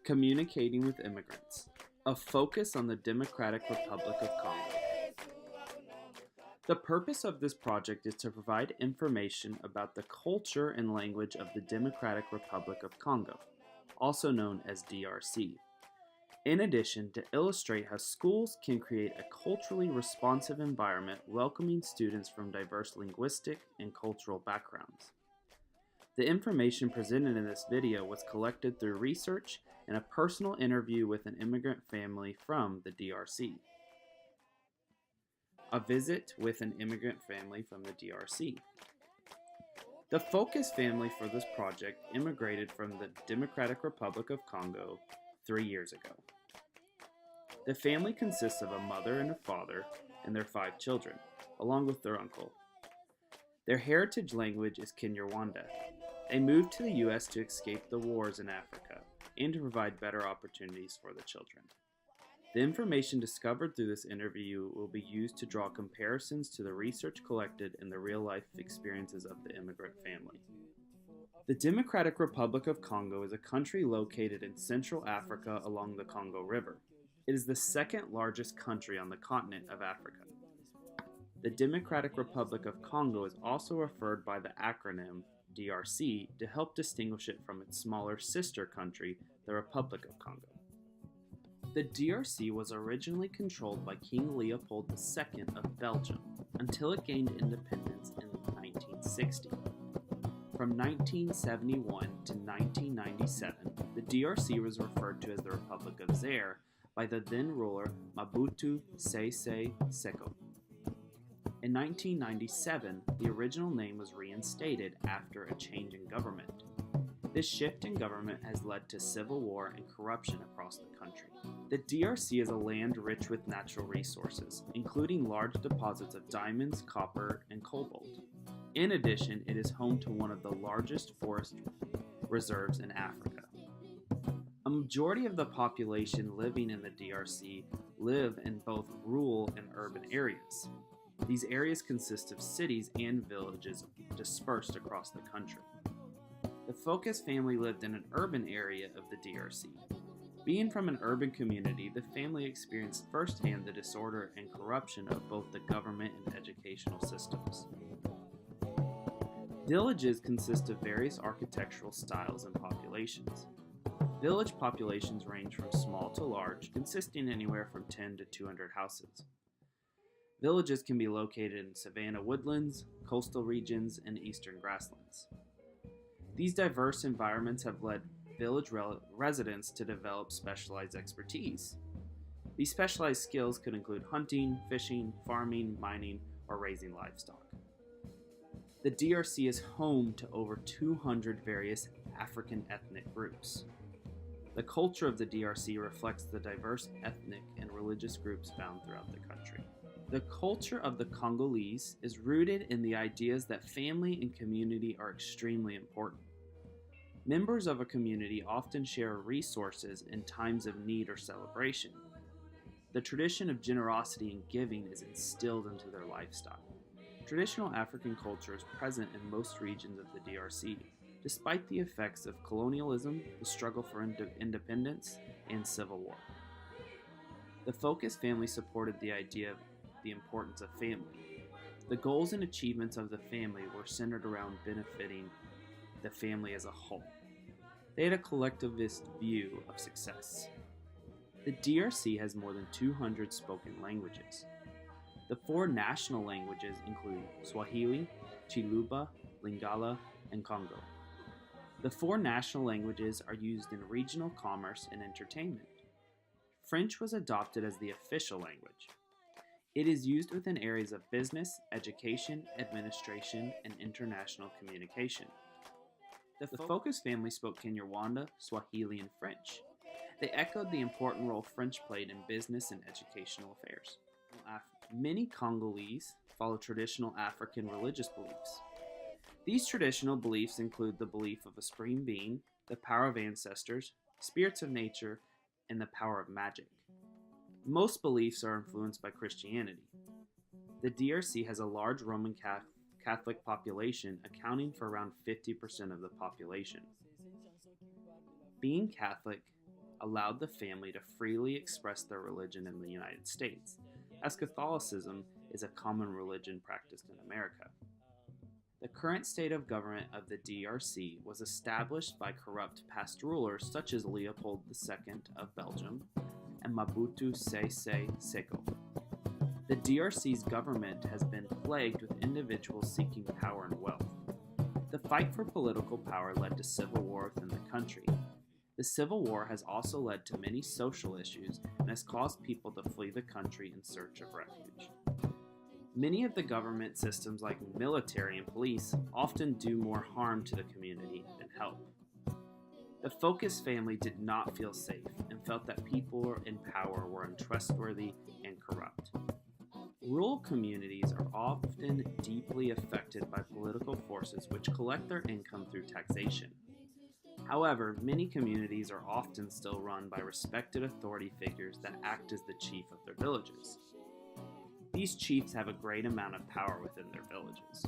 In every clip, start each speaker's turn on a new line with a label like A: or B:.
A: Communicating with Immigrants, a focus on the Democratic Republic of Congo. The purpose of this project is to provide information about the culture and language of the Democratic Republic of Congo, also known as DRC. In addition, to illustrate how schools can create a culturally responsive environment welcoming students from diverse linguistic and cultural backgrounds. The information presented in this video was collected through research and a personal interview with an immigrant family from the DRC. A visit with an immigrant family from the DRC. The focus family for this project immigrated from the Democratic Republic of Congo 3 years ago. The family consists of a mother and a father and their 5 children, along with their uncle. Their heritage language is Kinyarwanda. They moved to the U.S. to escape the wars in Africa and to provide better opportunities for the children. The information discovered through this interview will be used to draw comparisons to the research collected and the real-life experiences of the immigrant family. The Democratic Republic of Congo is a country located in Central Africa along the Congo River. It is the second largest country on the continent of Africa. The Democratic Republic of Congo is also referred by the acronym DRC to help distinguish it from its smaller sister country, the Republic of Congo. The DRC was originally controlled by King Leopold II of Belgium until it gained independence in 1960. From 1971 to 1997, the DRC was referred to as the Republic of Zaire by the then ruler Mobutu Sese Seko. In 1997, the original name was reinstated after a change in government. This shift in government has led to civil war and corruption across the country. The DRC is a land rich with natural resources, including large deposits of diamonds, copper, and cobalt. In addition, it is home to one of the largest forest reserves in Africa. A majority of the population living in the DRC live in both rural and urban areas. These areas consist of cities and villages dispersed across the country. The Focus family lived in an urban area of the DRC. Being from an urban community, the family experienced firsthand the disorder and corruption of both the government and educational systems. Villages consist of various architectural styles and populations. Village populations range from small to large, consisting anywhere from 10 to 200 houses. Villages can be located in savanna woodlands, coastal regions, and eastern grasslands. These diverse environments have led village residents to develop specialized expertise. These specialized skills could include hunting, fishing, farming, mining, or raising livestock. The DRC is home to over 200 various African ethnic groups. The culture of the DRC reflects the diverse ethnic and religious groups found throughout the country. The culture of the Congolese is rooted in the ideas that family and community are extremely important. Members of a community often share resources in times of need or celebration. The tradition of generosity and giving is instilled into their lifestyle. Traditional African culture is present in most regions of the DRC, despite the effects of colonialism, the struggle for independence, and civil war. The Focus family supported the idea of the importance of family. The goals and achievements of the family were centered around benefiting the family as a whole. They had a collectivist view of success. The DRC has more than 200 spoken languages. The 4 national languages include Swahili, Chiluba, Lingala, and Congo. The 4 national languages are used in regional commerce and entertainment. French was adopted as the official language. It is used within areas of business, education, administration, and international communication. The Focus family spoke Kinyarwanda, Swahili, and French. They echoed the important role French played in business and educational affairs. Many Congolese follow traditional African religious beliefs. These traditional beliefs include the belief of a supreme being, the power of ancestors, spirits of nature, and the power of magic. Most beliefs are influenced by Christianity. The DRC has a large Roman Catholic population, accounting for around 50% of the population. Being Catholic, allowed the family to freely express their religion in the United States, as Catholicism is a common religion practiced in America. The current state of government of the DRC was established by corrupt past rulers such as Leopold II of Belgium and Mobutu Sese Seko. The DRC's government has been plagued with individuals seeking power and wealth. The fight for political power led to civil war within the country. The Civil War has also led to many social issues and has caused people to flee the country in search of refuge. Many of the government systems, like military and police, often do more harm to the community than help. The Focus family did not feel safe and felt that people in power were untrustworthy and corrupt. Rural communities are often deeply affected by political forces which collect their income through taxation. However, many communities are often still run by respected authority figures that act as the chief of their villages. These chiefs have a great amount of power within their villages.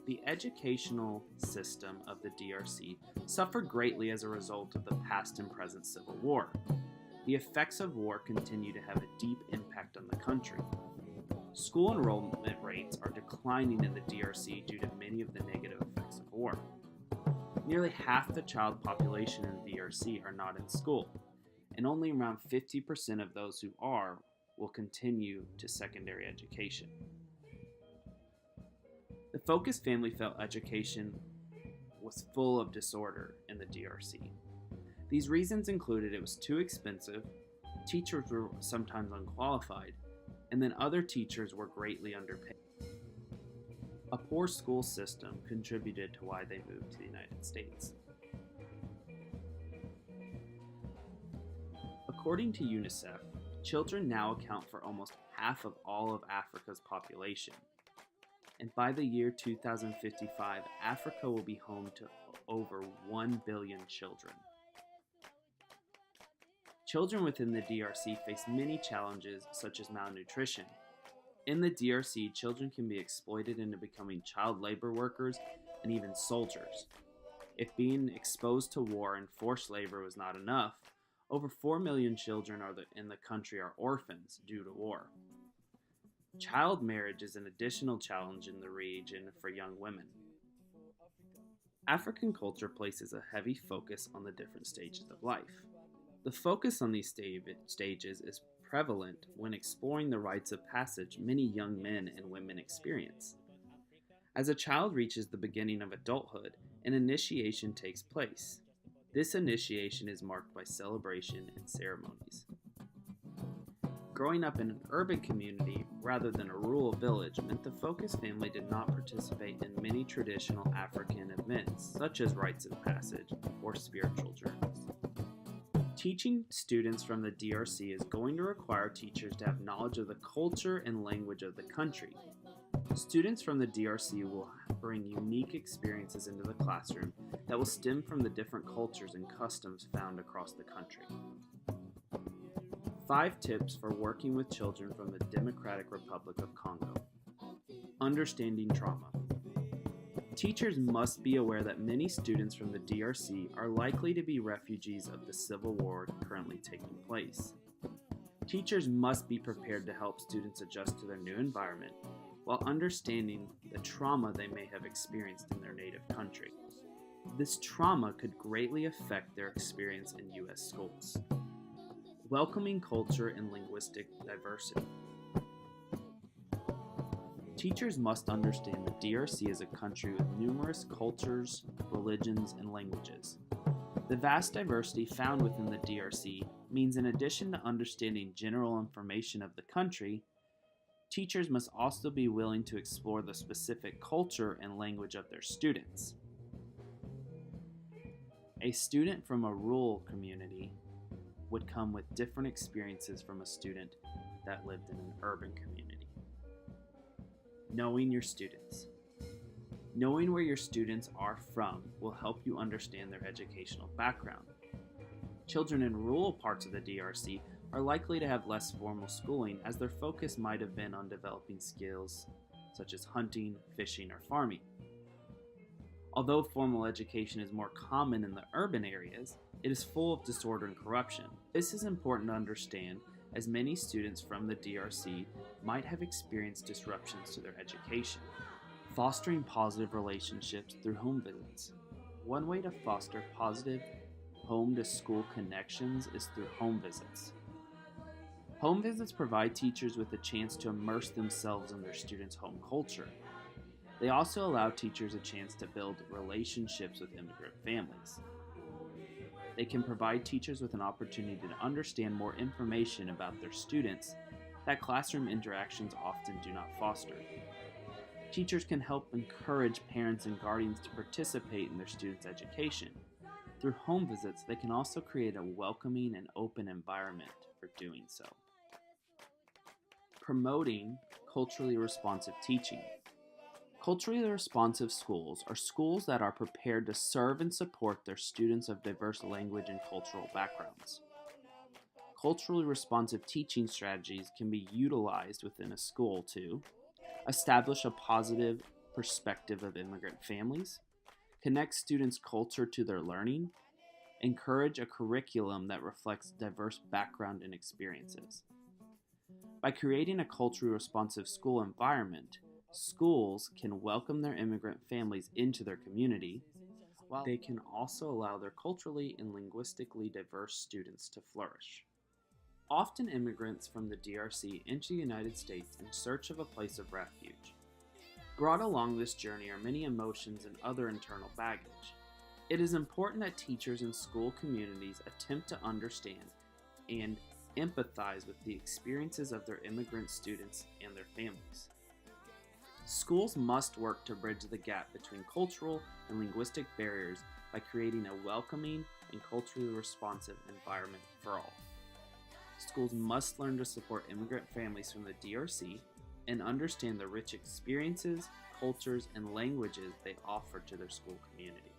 A: The educational system of the DRC suffered greatly as a result of the past and present civil war. The effects of war continue to have a deep impact on the country. School enrollment rates are declining in the DRC due to many of the negative effects of war. Nearly half the child population in the DRC are not in school, and only around 50% of those who are will continue to secondary education. The Focus family felt education was full of disorder in the DRC. These reasons included it was too expensive, teachers were sometimes unqualified, and then other teachers were greatly underpaid. A poor school system contributed to why they moved to the United States. According to UNICEF, children now account for almost half of all of Africa's population. And by the year 2055, Africa will be home to over 1 billion children. Children within the DRC face many challenges such as malnutrition. In the DRC, children can be exploited into becoming child labor workers and even soldiers. If being exposed to war and forced labor was not enough, over 4 million children in the country are orphans due to war. Child marriage is an additional challenge in the region for young women. African culture places a heavy focus on the different stages of life. The focus on these stages is prevalent when exploring the rites of passage many young men and women experience. As a child reaches the beginning of adulthood, an initiation takes place. This initiation is marked by celebration and ceremonies. Growing up in an urban community rather than a rural village meant the Focus family did not participate in many traditional African events, such as rites of passage or spiritual journeys. Teaching students from the DRC is going to require teachers to have knowledge of the culture and language of the country. Students from the DRC will bring unique experiences into the classroom that will stem from the different cultures and customs found across the country. 5 tips for working with children from the Democratic Republic of Congo. Understanding trauma. Teachers must be aware that many students from the DRC are likely to be refugees of the civil war currently taking place. Teachers must be prepared to help students adjust to their new environment while understanding the trauma they may have experienced in their native country. This trauma could greatly affect their experience in U.S. schools. Welcoming culture and linguistic diversity. Teachers must understand that DRC is a country with numerous cultures, religions, and languages. The vast diversity found within the DRC means in addition to understanding general information of the country, teachers must also be willing to explore the specific culture and language of their students. A student from a rural community would come with different experiences from a student that lived in an urban community. Knowing your students. Knowing where your students are from will help you understand their educational background. Children in rural parts of the DRC are likely to have less formal schooling as their focus might have been on developing skills such as hunting, fishing, or farming. Although formal education is more common in the urban areas, it is full of disorder and corruption. This is important to understand, as many students from the DRC might have experienced disruptions to their education. Fostering positive relationships through home visits. One way to foster positive home-to-school connections is through home visits. Home visits provide teachers with a chance to immerse themselves in their students' home culture. They also allow teachers a chance to build relationships with immigrant families. They can provide teachers with an opportunity to understand more information about their students that classroom interactions often do not foster. Teachers can help encourage parents and guardians to participate in their students' education. Through home visits, they can also create a welcoming and open environment for doing so. Promoting culturally responsive teaching. Culturally responsive schools are schools that are prepared to serve and support their students of diverse language and cultural backgrounds. Culturally responsive teaching strategies can be utilized within a school to establish a positive perspective of immigrant families, connect students' culture to their learning, encourage a curriculum that reflects diverse background and experiences. By creating a culturally responsive school environment, schools can welcome their immigrant families into their community, while they can also allow their culturally and linguistically diverse students to flourish. Often immigrants from the DRC enter the United States in search of a place of refuge. Brought along this journey are many emotions and other internal baggage. It is important that teachers and school communities attempt to understand and empathize with the experiences of their immigrant students and their families. Schools must work to bridge the gap between cultural and linguistic barriers by creating a welcoming and culturally responsive environment for all. Schools must learn to support immigrant families from the DRC and understand the rich experiences, cultures, and languages they offer to their school community.